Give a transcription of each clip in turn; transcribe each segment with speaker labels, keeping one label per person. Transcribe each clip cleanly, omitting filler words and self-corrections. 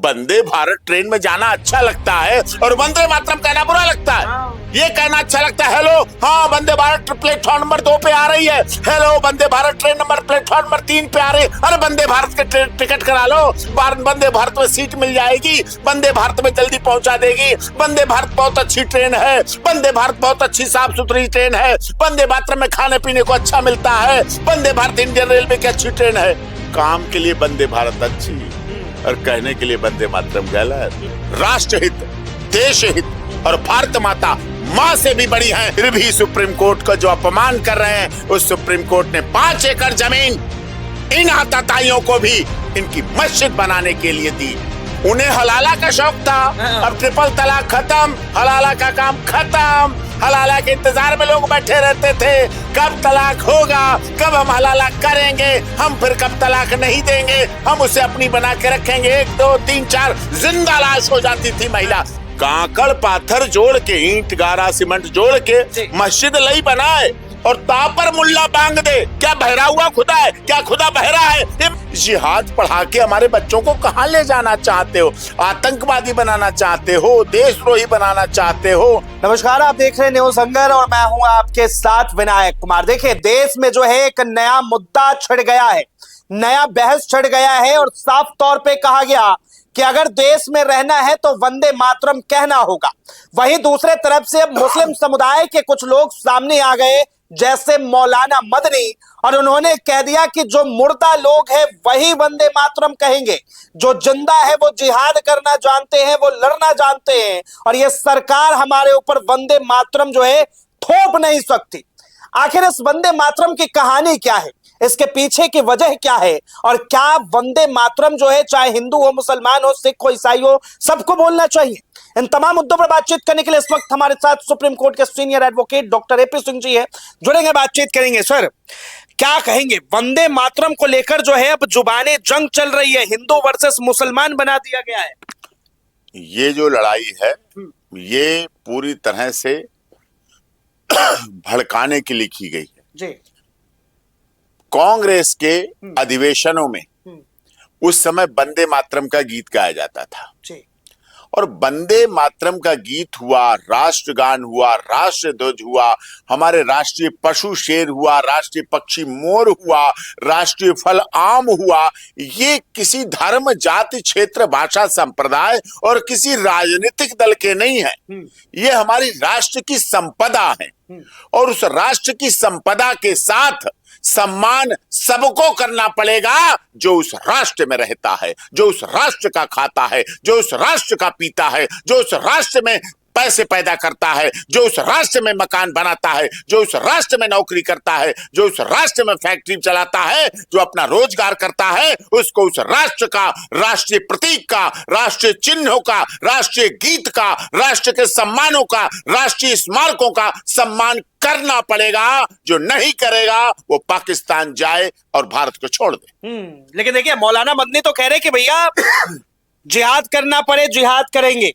Speaker 1: वंदे Bharat train में जाना अच्छा लगता है और वंदे मातरम कहना बुरा लगता है। ये कहना अच्छा लगता है, हेलो हाँ वंदे भारत प्लेटफॉर्म नंबर 2 पे आ रही है, hello Vande Bharat train number platform number 3 पे आ रही है, अरे वंदे भारत के ट्रेन टिकट करा लो, वंदे भारत में सीट मिल जाएगी, वंदे भारत में जल्दी पहुंचा देगी, वंदे भारत बहुत अच्छी ट्रेन है, वंदे भारत बहुत अच्छी साफ सुथरी ट्रेन है, वंदे भारत में खाने पीने को अच्छा मिलता है, वंदे भारत इंडियन रेलवे की अच्छी ट्रेन है। काम के लिए वंदे भारत अच्छी और कहने के लिए वंदे मातरम गलत। राष्ट्रहित, देश हित और भारत माता माँ से भी बड़ी है, फिर भी सुप्रीम कोर्ट का जो अपमान कर रहे हैं, उस सुप्रीम कोर्ट ने 5 एकड़ जमीन इन आताताइयों को भी इनकी मस्जिद बनाने के लिए दी। उन्हें हलाला का शौक था, अब ट्रिपल तलाक खत्म, हलाला का काम खत्म। हलाला के इंतजार में लोग बैठे रहते थे, कब तलाक होगा, कब हम हलाला करेंगे, हम फिर कब तलाक नहीं देंगे, हम उसे अपनी बना के रखेंगे। 1 2 3 4 जिंदा लाश हो जाती थी महिला। कांकड़ पाथर जोड़ के, ईंट गारा सीमेंट जोड़ के मस्जिद लई बनाए और तापर मुल्ला बांग दे। क्या बहरा हुआ खुदा है? क्या खुदा बहरा है? जिहाद पढ़ा के हमारे बच्चों को कहाँ ले जाना चाहते हो? आतंकवादी बनाना चाहते हो, देशद्रोही बनाना चाहते हो?
Speaker 2: नमस्कार, आप देख रहे हैं न्यूज हंगर और मैं हूं आपके साथ विनायक कुमार। देखिए, देश में जो है एक नया मुद्दा छिड़ गया है, नया बहस छिड़ गया है और साफ तौर पे कहा गया कि अगर देश में रहना है तो वंदे मातरम कहना होगा। वहीं दूसरे तरफ से मुस्लिम समुदाय के कुछ लोग सामने आ गए, जैसे मौलाना मदनी, और उन्होंने कह दिया कि जो मुर्दा लोग हैं वही वंदे मातरम कहेंगे, जो जिंदा है वो जिहाद करना जानते हैं, वो लड़ना जानते हैं, और ये सरकार हमारे ऊपर वंदे मातरम जो है थोप नहीं सकती। आखिर इस वंदे मातरम की कहानी क्या है, इसके पीछे की वजह क्या है, और क्या वंदे मातरम जो है चाहे हिंदू हो, मुसलमान हो, सिख हो, ईसाई हो, सबको बोलना चाहिए? इन तमाम मुद्दों पर बातचीत करने के लिए इस वक्त हमारे साथ सुप्रीम कोर्ट के senior advocate doctor AP Singh ji है, जुड़ेंगे, बातचीत करेंगे। सर, क्या कहेंगे वंदे मातरम को लेकर? जो है अब जुबाने जंग चल रही है, हिंदू वर्सेस मुसलमान बना दिया गया है।
Speaker 1: ये जो लड़ाई है ये पूरी तरह से भड़काने के लिए की गई है
Speaker 2: जी।
Speaker 1: कांग्रेस के अधिवेशनों में उस समय वंदे मातरम का गीत गाया जाता था
Speaker 2: जी।
Speaker 1: और वंदे मातरम का गीत हुआ, राष्ट्रगान हुआ, राष्ट्र ध्वज हुआ, हमारे राष्ट्रीय पशु शेर हुआ, राष्ट्रीय पक्षी मोर हुआ, राष्ट्रीय फल आम हुआ। ये किसी धर्म, जाति, क्षेत्र, भाषा, संप्रदाय और किसी राजनीतिक दल के नहीं है। ये हमारी राष्ट्र की संपदा है और उस राष्ट्र की संपदा के साथ सम्मान सबको करना पड़ेगा जो उस राष्ट्र में रहता है, जो उस राष्ट्र का खाता है, जो उस राष्ट्र का पीता है, जो उस राष्ट्र में पैसे पैदा करता है, जो उस राष्ट्र में मकान बनाता है, जो उस राष्ट्र में नौकरी करता है, जो उस राष्ट्र में फैक्ट्री चलाता है, जो अपना रोजगार करता है, उसको उस राष्ट्र का, राष्ट्रीय प्रतीक का, राष्ट्रीय चिन्हों का, राष्ट्रीय गीत का, राष्ट्र के सम्मानों का, राष्ट्रीय स्मारकों का सम्मान करना पड़ेगा। जो नहीं करेगा वो पाकिस्तान जाए और भारत को छोड़ दे।
Speaker 2: लेकिन देखिए, मौलाना मदनी तो कह रहे कि भैया जिहाद करना पड़े जिहाद करेंगे,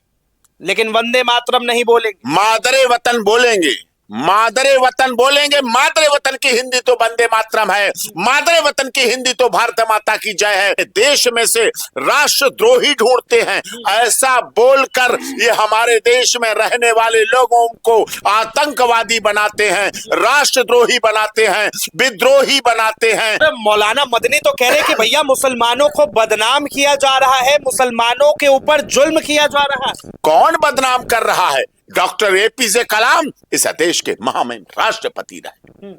Speaker 2: लेकिन वंदे मातरम नहीं बोलेंगे,
Speaker 1: मादरे वतन बोलेंगे, मादरे वतन बोलेंगे। मादरे वतन की हिंदी तो वंदे मातरम है, मादरे वतन की हिंदी तो भारत माता की जय है। देश में से राष्ट्रद्रोही ढूंढते हैं, ऐसा बोलकर ये हमारे देश में रहने वाले लोगों को आतंकवादी बनाते हैं, राष्ट्रद्रोही बनाते हैं, विद्रोही बनाते हैं।
Speaker 2: मौलाना मदनी तो कह रहे कि भैया मुसलमानों को बदनाम किया जा रहा है, मुसलमानों के ऊपर जुल्म किया जा रहा है।
Speaker 1: कौन बदनाम कर रहा है? डॉक्टर एपीजे कलाम इस देश के महामहिम राष्ट्रपति रहे,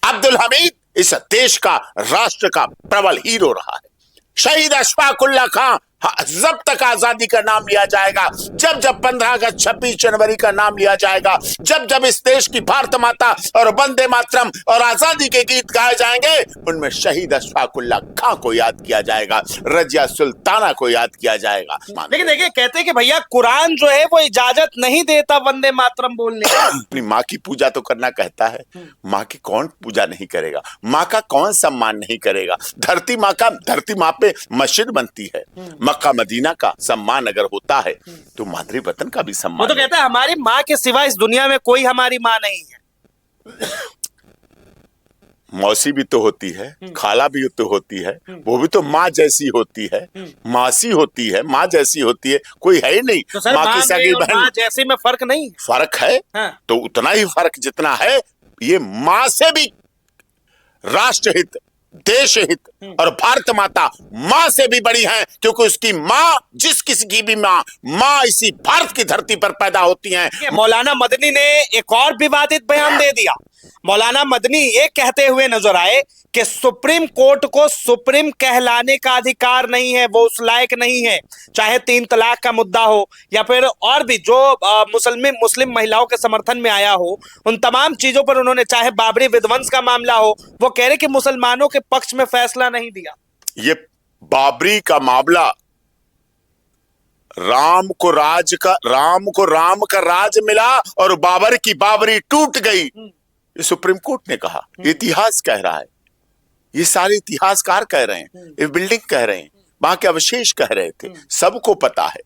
Speaker 1: अब्दुल हमीद इस देश का राष्ट्र का प्रबल हीरो रहा है, शहीद अशफाक उल्लाह खां जब तक आजादी का नाम लिया जाएगा, जब जब 15 अगस्त 26 जनवरी का नाम लिया जाएगा, जब जब इस देश की भारत माता और वंदे मातरम और आजादी के गीत गाए जाएंगे, उनमें शहीद अशफाक उल्लाह खां को याद किया जाएगा, रजिया सुल्ताना को याद किया जाएगा।
Speaker 2: लेकिन देखिए, कहते हैं कि भैया कुरान जो है वो इजाजत नहीं देता वंदे मातरम बोलने।
Speaker 1: अपनी माँ की पूजा तो करना कहता है, माँ की कौन पूजा नहीं करेगा, माँ का कौन सम्मान नहीं करेगा। धरती माँ पे मस्जिद बनती है, मक्का मदीना का सम्मान अगर होता है तो मादरी वतन का भी सम्मान।
Speaker 2: वो तो कहता है हमारी माँ के सिवा इस दुनिया में कोई हमारी माँ नहीं है।
Speaker 1: मौसी भी तो होती है, खाला भी तो होती है, वो भी तो माँ जैसी होती है, मासी होती है, माँ जैसी होती है, कोई है ही नहीं।
Speaker 2: तो सर
Speaker 1: माँ की
Speaker 2: माँ
Speaker 1: सगी
Speaker 2: में और
Speaker 1: बहन
Speaker 2: माँ जैसे में फर्क नहीं है?
Speaker 1: फर्क है।
Speaker 2: हाँ।
Speaker 1: तो उतना ही फर्क जितना है, ये माँ से भी राष्ट्रहित, देश हित और भारत माता माँ से भी बड़ी है, क्योंकि उसकी माँ, जिस किसी की भी माँ इसी भारत की धरती पर पैदा होती हैं।
Speaker 2: मौलाना मदनी ने एक और विवादित बयान दे दिया। मौलाना मदनी ये कहते हुए नजर आए कि सुप्रीम कोर्ट को सुप्रीम कहलाने का अधिकार नहीं है, वो उस लायक नहीं है। चाहे 3 तलाक का मुद्दा हो या फिर और भी जो मुस्लिम महिलाओं के समर्थन में आया हो, उन तमाम चीजों पर उन्होंने, चाहे बाबरी विध्वंस का मामला हो, वो कह रहे कि मुसलमानों के पक्ष में फैसला नहीं दिया।
Speaker 1: ये बाबरी का मामला, राम को राम का राज मिला और बाबर की बाबरी टूट गई, ये सुप्रीम कोर्ट ने कहा। इतिहास कह रहा है, ये सारे इतिहासकार कह रहे हैं, ये बिल्डिंग कह रहे हैं, वहां के अवशेष कह रहे थे, सबको पता है।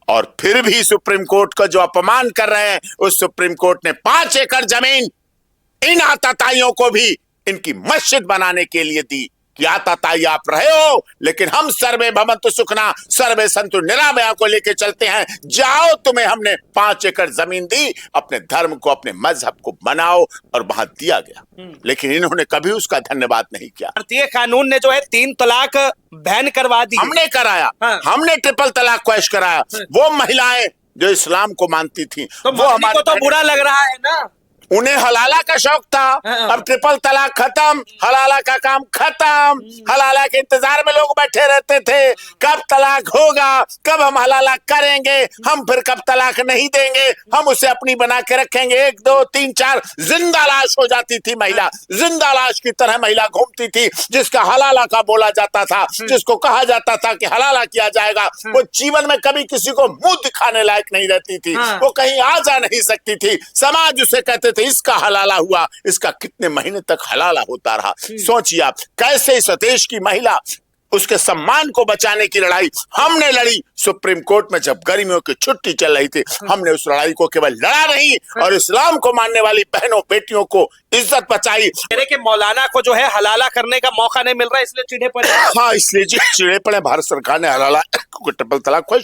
Speaker 1: और फिर भी सुप्रीम कोर्ट का जो अपमान कर रहे हैं, उस सुप्रीम कोर्ट ने 5 एकड़ जमीन इन आताताइयों को भी इनकी मस्जिद बनाने के लिए दी कि आताताई आप रहे हो, लेकिन हम सर्वे भवन्तु सुखना, सर्वे सन्तु निरामया को लेके चलते हैं। जाओ, तुम्हें हमने 5 एकड़ जमीन दी, अपने धर्म को, अपने मजहब को बनाओ, और वहां दिया गया। लेकिन इन्होंने कभी उसका धन्यवाद नहीं किया।
Speaker 2: भारतीय कानून ने जो है 3 तलाक बैन करवा दी।
Speaker 1: हमने कराया।
Speaker 2: हाँ।
Speaker 1: हमने ट्रिपल तलाक को ऐश कराया। वो महिलाएं जो इस्लाम को मानती थी,
Speaker 2: तो
Speaker 1: वो हमारे
Speaker 2: को तो बुरा लग रहा है ना,
Speaker 1: उन्हें हलाला का शौक था।
Speaker 2: हाँ।
Speaker 1: अब ट्रिपल तलाक खत्म, हलाला का काम खत्म। हलाला के इंतजार में लोग बैठे रहते थे, कब तलाक होगा, कब हम हलाला करेंगे, हम फिर कब तलाक नहीं देंगे, हम उसे अपनी बना के रखेंगे। 1 2 3 4 जिंदा लाश हो जाती थी महिला, जिंदा लाश की तरह महिला घूमती थी, जिसका हलाला का बोला जाता था, जिसको कहा जाता था कि हलाला किया जाएगा। वो जीवन में कभी किसी को मुंह दिखाने लायक नहीं रहती थी, वो कहीं आ जा नहीं सकती थी। समाज उसे कहते थे इसका हलाला हुआ, इसका कितने महीने तक हलाला होता रहा। सोचिए आप, कैसे इस देश की महिला, उसके सम्मान को बचाने की लड़ाई हमने लड़ी। सुप्रीम कोर्ट में जब गर्मियों की छुट्टी चल रही थी, हमने उस लड़ाई को केवल लड़ा नहीं, और इस्लाम को मानने वाली बहनों बेटियों को इज्जत बचाई।
Speaker 2: कि मौलाना को जो है हलाला करने का मौका नहीं मिल रहा, इसलिए चिढ़े पड़े।
Speaker 1: हाँ, इसलिए चिढ़े पड़े। भारत सरकार ने हलाला ट्रिपल तलाक को।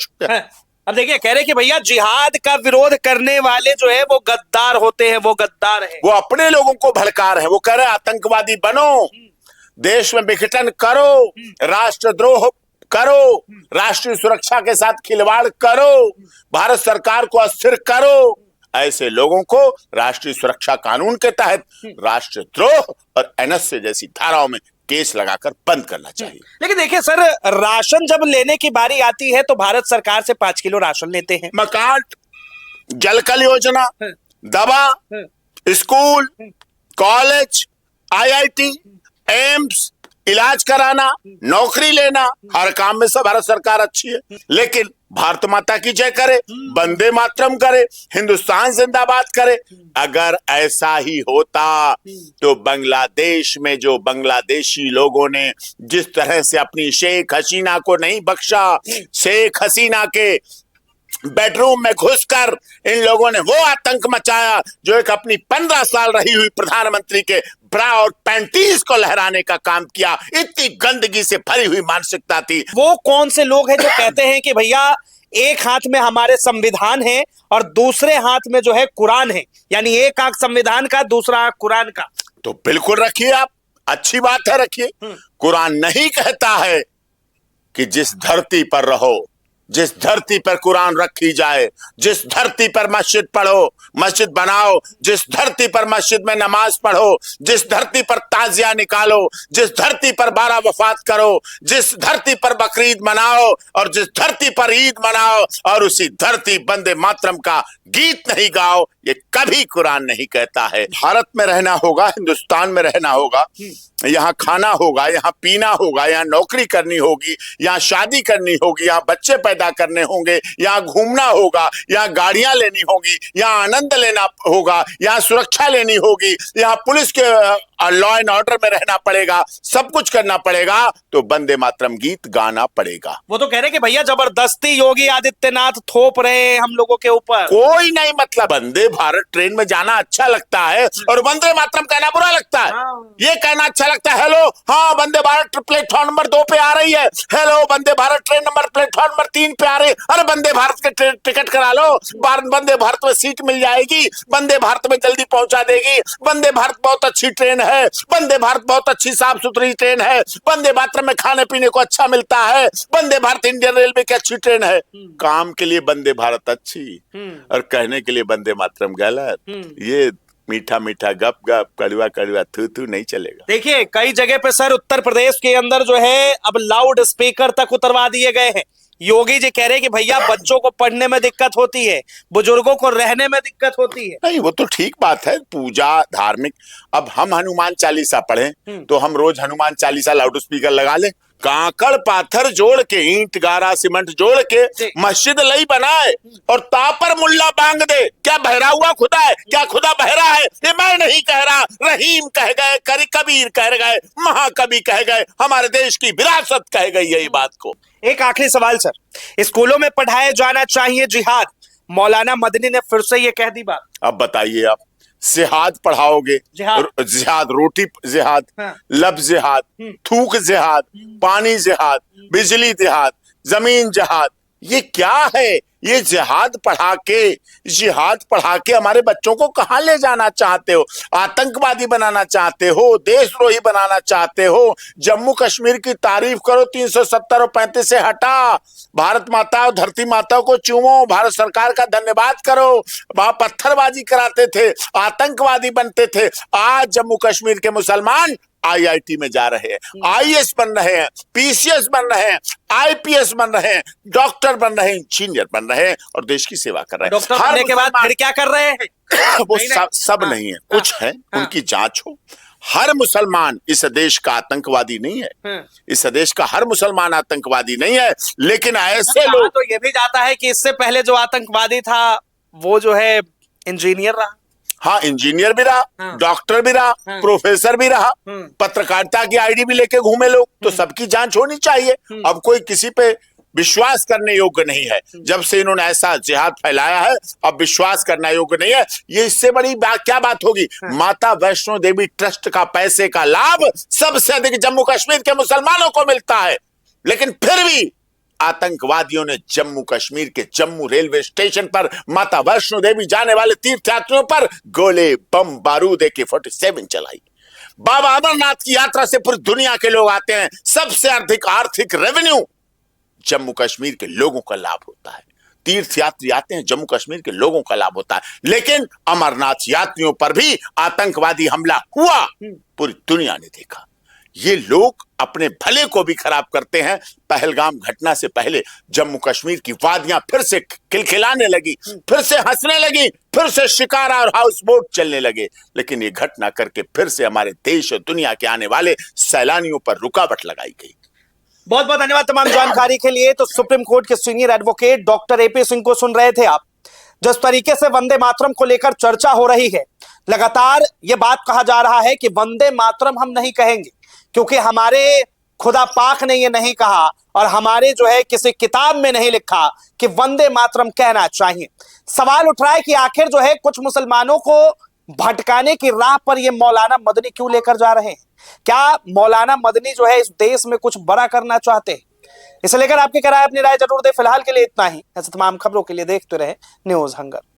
Speaker 2: अब देखिए, कह रहे कि भैया जिहाद का विरोध करने वाले जो है वो गद्दार होते हैं, वो गद्दार है,
Speaker 1: वो अपने लोगों को भड़का रहे हैं। वो कह रहे आतंकवादी बनो, देश में विघटन करो, राष्ट्रद्रोह करो, राष्ट्रीय सुरक्षा के साथ खिलवाड़ करो, भारत सरकार को अस्थिर करो। ऐसे लोगों को राष्ट्रीय सुरक्षा कानून के तहत राष्ट्रद्रोह और एनएसए जैसी धाराओं में केस लगाकर बंद करना चाहिए।
Speaker 2: लेकिन देखिए सर, राशन जब लेने की बारी आती है तो भारत सरकार से 5 किलो राशन लेते हैं।
Speaker 1: मकान, जलकल योजना, दवा, स्कूल, कॉलेज, IIT, एम्स, इलाज कराना, नौकरी लेना, हर काम में सब भारत सरकार अच्छी है। लेकिन भारत माता की जय करे, वंदे मातरम करे, हिंदुस्तान जिंदाबाद करे। अगर ऐसा ही होता तो बांग्लादेश में जो बांग्लादेशी लोगों ने जिस तरह से अपनी शेख हसीना को नहीं बख्शा, शेख हसीना के बेडरूम में घुसकर इन लोगों ने वो आतंक मचाया, जो एक अपनी 15 साल रही हुई प्रधानमंत्री के ब्रा और पैंटीज को लहराने का काम किया। इतनी गंदगी से भरी हुई मानसिकता थी।
Speaker 2: वो कौन से लोग हैं जो कहते हैं कि भैया एक हाथ में हमारे संविधान है और दूसरे हाथ में जो है कुरान है, यानी एक आंख संविधान का, दूसरा आंख कुरान का?
Speaker 1: तो बिल्कुल रखिए आप, अच्छी बात है, रखिए। कुरान नहीं कहता है कि जिस धरती पर रहो, जिस धरती पर कुरान रखी जाए, जिस धरती पर मस्जिद पढ़ो, मस्जिद बनाओ, जिस धरती पर मस्जिद में नमाज पढ़ो, जिस धरती पर ताजिया निकालो, जिस धरती पर 12 वफात करो, जिस धरती पर बकरीद मनाओ और जिस धरती पर ईद मनाओ, और उसी धरती वंदे मातरम का गीत नहीं गाओ, ये कभी कुरान नहीं कहता है। भारत में रहना होगा, हिंदुस्तान में रहना होगा, यहाँ खाना होगा, यहाँ पीना होगा, यहाँ नौकरी करनी होगी, यहाँ शादी करनी होगी, यहाँ बच्चे पैदा करने होंगे, यहाँ घूमना होगा, यहाँ गाड़ियां लेनी होगी, यहाँ आनंद लेना होगा, यहाँ सुरक्षा लेनी होगी, यहाँ पुलिस के और लॉ एंड ऑर्डर में रहना पड़ेगा, सब कुछ करना पड़ेगा, तो वंदे मातरम गीत गाना पड़ेगा।
Speaker 2: वो तो कह रहे कि भैया जबरदस्ती योगी आदित्यनाथ थोप रहे हैं हम लोगों के ऊपर।
Speaker 1: कोई नहीं, मतलब वंदे भारत ट्रेन में जाना अच्छा लगता है और वंदे मातरम कहना बुरा लगता है। ये कहना अच्छा लगता है, हेलो हाँ वंदे भारत प्लेटफॉर्म नंबर 2 पे आ रही है, hello Vande Bharat train number platform number 3 पे आ रही है, अरे वंदे भारत के टिकट करा लो, वंदे भारत में सीट मिल जाएगी, वंदे भारत में जल्दी पहुंचा देगी, वंदे भारत बहुत अच्छी ट्रेन है, वंदे भारत बहुत अच्छी साफ सुथरी ट्रेन है, वंदे मातरम में खाने पीने को अच्छा मिलता है, वंदे भारत इंडियन रेलवे की अच्छी ट्रेन है। काम के लिए वंदे भारत अच्छी और कहने के लिए वंदे मातरम गलत। ये मीठा मीठा गप गप कड़वा कड़वा थू थू नहीं चलेगा।
Speaker 2: देखिए कई जगह पे सर उत्तर प्रदेश के अंदर जो है अब लाउड स्पीकर तक उतरवा दिए गए हैं। योगी जी कह रहे हैं कि भैया बच्चों को पढ़ने में दिक्कत होती है, बुजुर्गों को रहने में दिक्कत होती है।
Speaker 1: नहीं वो तो ठीक बात है, पूजा धार्मिक। अब हम हनुमान चालीसा पढ़ें तो हम रोज हनुमान चालीसा लाउड स्पीकर लगा लें। कांकड़ पाथर जोड़ के, ईंट गारा सीमेंट जोड़ के मस्जिद लई बनाए और तापर मुल्ला बांग दे। क्या बहरा हुआ खुदा है? क्या खुदा बहरा है? ये मैं नहीं कह रहा, रहीम कह गए, कबीर कह गए, महाकवि कह गए, हमारे देश की विरासत कह गई है ये बात को।
Speaker 2: एक आखिरी सवाल सर, स्कूलों में पढ़ाया जाना चाहिए जिहाद, मौलाना मदनी ने फिर से ये कह दी बात।
Speaker 1: अब बताइए आप, जिहाद पढ़ाओगे? जिहाद रोटी जिहाद,
Speaker 2: हाँ।
Speaker 1: लब जिहाद, थूक जिहाद, पानी जिहाद, बिजली जिहाद, जमीन जिहाद, ये क्या है? ये जिहाद पढ़ा के हमारे बच्चों को कहां ले जाना चाहते हो? आतंकवादी बनाना चाहते हो? देशद्रोही बनाना चाहते हो? जम्मू कश्मीर की तारीफ करो, 370 और 35 से हटा, भारत माता और धरती माता को चूमो, भारत सरकार का धन्यवाद करो। वहां पत्थरबाजी कराते थे, आतंकवादी बनते थे। आज जम्मू कश्मीर के मुसलमान आईआईटी में जा रहे हैं, आईएएस बन रहे हैं, पीसीएस बन रहे हैं, आईपीएस बन रहे हैं, डॉक्टर बन रहे हैं, इंजीनियर बन रहे हैं और देश की सेवा कर रहे हैं।
Speaker 2: डॉक्टर बनने के बाद फिर क्या कर रहे हैं?
Speaker 1: वो सब नहीं है, कुछ है, उनकी जांच हो। हर मुसलमान इस देश का आतंकवादी नहीं है, इस देश का हर मुसलमान आतंकवादी नहीं है, लेकिन ऐसे लोग
Speaker 2: तो ये भी जाता है कि इससे पहले जो आतंकवादी था वो जो है इंजीनियर रहा।
Speaker 1: हाँ, इंजीनियर भी रहा, डॉक्टर भी रहा, प्रोफेसर भी रहा, पत्रकारिता की आईडी भी लेके घूमे लोग। तो सबकी जांच होनी चाहिए। अब कोई किसी पे विश्वास करने योग्य नहीं है। जब से इन्होंने ऐसा जिहाद फैलाया है, अब विश्वास करना योग्य नहीं है। ये इससे बड़ी क्या बात होगी? माता वैष्णो देवी ट्रस्ट का पैसे का लाभ सबसे अधिक जम्मू कश्मीर के मुसलमानों को मिलता है, लेकिन फिर भी आतंकवादियों ने जम्मू कश्मीर के जम्मू रेलवे स्टेशन पर माता वैष्णो देवी जाने वाले तीर्थयात्रियों पर गोले, बम, बारूद, AK-47 चलाई। बाबा अमरनाथ की यात्रा से पूरी दुनिया के लोग आते हैं। सबसे अधिक आर्थिक रेवेन्यू जम्मू कश्मीर के लोगों का लाभ होता है। तीर्थयात्री आते हैं, जम्मू कश्मीर के लोगों का लाभ होता है। लेकिन अमरनाथ यात्रियों पर भी आतंकवादी हमला हुआ, पूरी दुनिया ने देखा। ये लोग अपने भले को भी खराब करते हैं। पहलगाम घटना से पहले जम्मू कश्मीर की वादियां फिर से खिलखिलाने लगी, फिर से हंसने लगी, फिर से शिकारा और हाउस बोट चलने लगे। लेकिन ये घटना करके फिर से हमारे देश और दुनिया के आने वाले सैलानियों पर रुकावट लगाई गई।
Speaker 2: बहुत बहुत धन्यवाद तमाम जानकारी के लिए। तो सुप्रीम कोर्ट के senior advocate doctor AP Singh को सुन रहे थे आप। जिस तरीके से वंदे मातरम को लेकर चर्चा हो रही है, लगातार ये बात कहा जा रहा है कि वंदे मातरम हम नहीं कहेंगे, क्योंकि हमारे खुदा पाक ने ये नहीं कहा और हमारे जो है किसी किताब में नहीं लिखा कि वंदे मातरम कहना चाहिए। सवाल उठ रहा है कि आखिर जो है कुछ मुसलमानों को भटकाने की राह पर ये मौलाना मदनी क्यों लेकर जा रहे हैं? क्या मौलाना मदनी जो है इस देश में कुछ बड़ा करना चाहते हैं? इसे लेकर आपकी क्या राय, अपनी राय जरूर दे। फिलहाल के लिए इतना ही। ऐसे तमाम खबरों के लिए देखते रहे न्यूज़ हंगर।